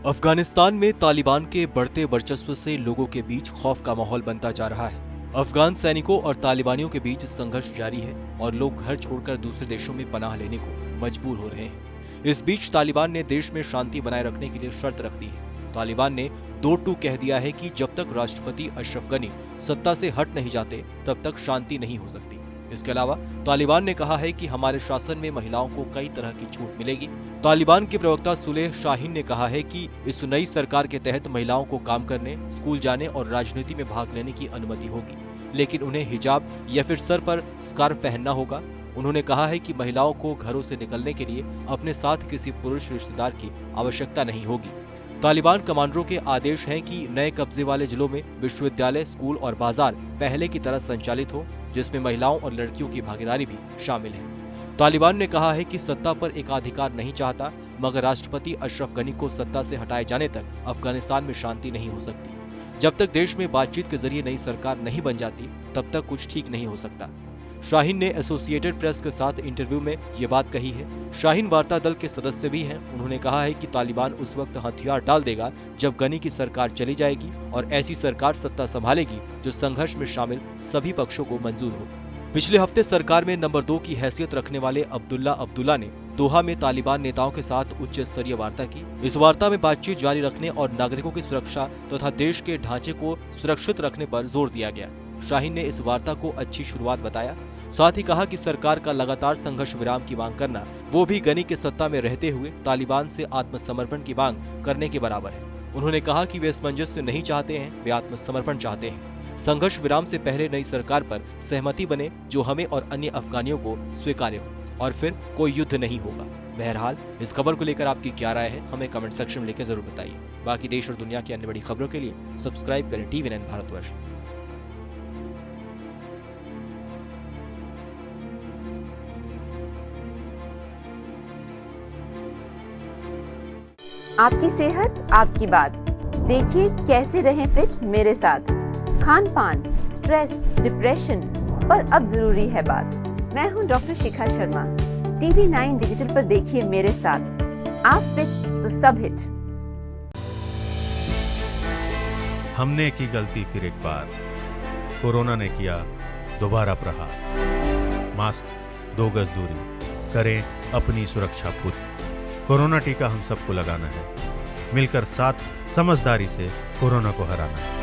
अफगानिस्तान में तालिबान के बढ़ते वर्चस्व से लोगों के बीच खौफ का माहौल बनता जा रहा है। अफगान सैनिकों और तालिबानियों के बीच संघर्ष जारी है और लोग घर छोड़कर दूसरे देशों में पनाह लेने को मजबूर हो रहे हैं। इस बीच तालिबान ने देश में शांति बनाए रखने के लिए शर्त रख दी है। तालिबान ने 2-2 कह दिया है कि जब तक राष्ट्रपति अशरफ गनी सत्ता से हट नहीं जाते तब तक शांति नहीं हो सकती। इसके अलावा तालिबान ने कहा है कि हमारे शासन में महिलाओं को कई तरह की छूट मिलेगी। तालिबान के प्रवक्ता सुलेह शाहीन ने कहा है कि इस नई सरकार के तहत महिलाओं को काम करने, स्कूल जाने और राजनीति में भाग लेने की अनुमति होगी, लेकिन उन्हें हिजाब या फिर सर पर स्कार्फ पहनना होगा। उन्होंने कहा है कि महिलाओं को घरों से निकलने के लिए अपने साथ किसी पुरुष रिश्तेदार की आवश्यकता नहीं होगी। तालिबान कमांडरों के आदेश हैं कि नए कब्जे वाले जिलों में विश्वविद्यालय, स्कूल और बाजार पहले की तरह संचालित हो, जिसमें महिलाओं और लड़कियों की भागीदारी भी शामिल है। तालिबान ने कहा है कि सत्ता पर एकाधिकार नहीं चाहता, मगर राष्ट्रपति अशरफ गनी को सत्ता से हटाए जाने तक अफगानिस्तान में शांति नहीं हो सकती। जब तक देश में बातचीत के जरिए नई सरकार नहीं बन जाती, तब तक कुछ ठीक नहीं हो सकता। शाहीन ने एसोसिएटेड प्रेस के साथ इंटरव्यू में ये बात कही है। शाहीन वार्ता दल के सदस्य भी हैं। उन्होंने कहा है कि तालिबान उस वक्त हथियार डाल देगा जब गनी की सरकार चली जाएगी और ऐसी सरकार सत्ता संभालेगी जो संघर्ष में शामिल सभी पक्षों को मंजूर हो। पिछले हफ्ते सरकार में नंबर 2 की हैसियत रखने वाले अब्दुल्ला ने दोहा में तालिबान नेताओं के साथ उच्च स्तरीय वार्ता की। इस वार्ता में बातचीत जारी रखने और नागरिकों की सुरक्षा तथा देश के ढांचे को सुरक्षित रखने पर जोर दिया गया। शाहीन ने इस वार्ता को अच्छी शुरुआत बताया। साथ ही कहा कि सरकार का लगातार संघर्ष विराम की मांग करना, वो भी गनी के सत्ता में रहते हुए तालिबान से आत्मसमर्पण की मांग करने के बराबर है। उन्होंने कहा कि वे सामंजस्य नहीं चाहते हैं, वे आत्मसमर्पण चाहते हैं। संघर्ष विराम से पहले नई सरकार पर सहमति बने जो हमें और अन्य अफगानियों को स्वीकार्य हो, और फिर कोई युद्ध नहीं होगा। बहरहाल, इस खबर को लेकर आपकी क्या राय है, हमें कमेंट सेक्शन में लिखकर जरूर बताइए। बाकी देश और दुनिया की अन्य बड़ी खबरों के लिए सब्सक्राइब करें TV9 भारतवर्ष। आपकी सेहत आपकी बात। देखिए कैसे रहें फिट मेरे साथ। खान पान, स्ट्रेस, डिप्रेशन पर अब जरूरी है बात। मैं हूं doctor Shikha Sharma. TV9 digital पर देखिए मेरे साथ। आप फिट तो सब हिट। हमने की गलती फिर एक बार, कोरोना ने किया दोबारा प्रहार। मास्क, 2 गज दूरी, करें अपनी सुरक्षा पूरी। कोरोना टीका हम सबको लगाना है, मिलकर साथ समझदारी से कोरोना को हराना है।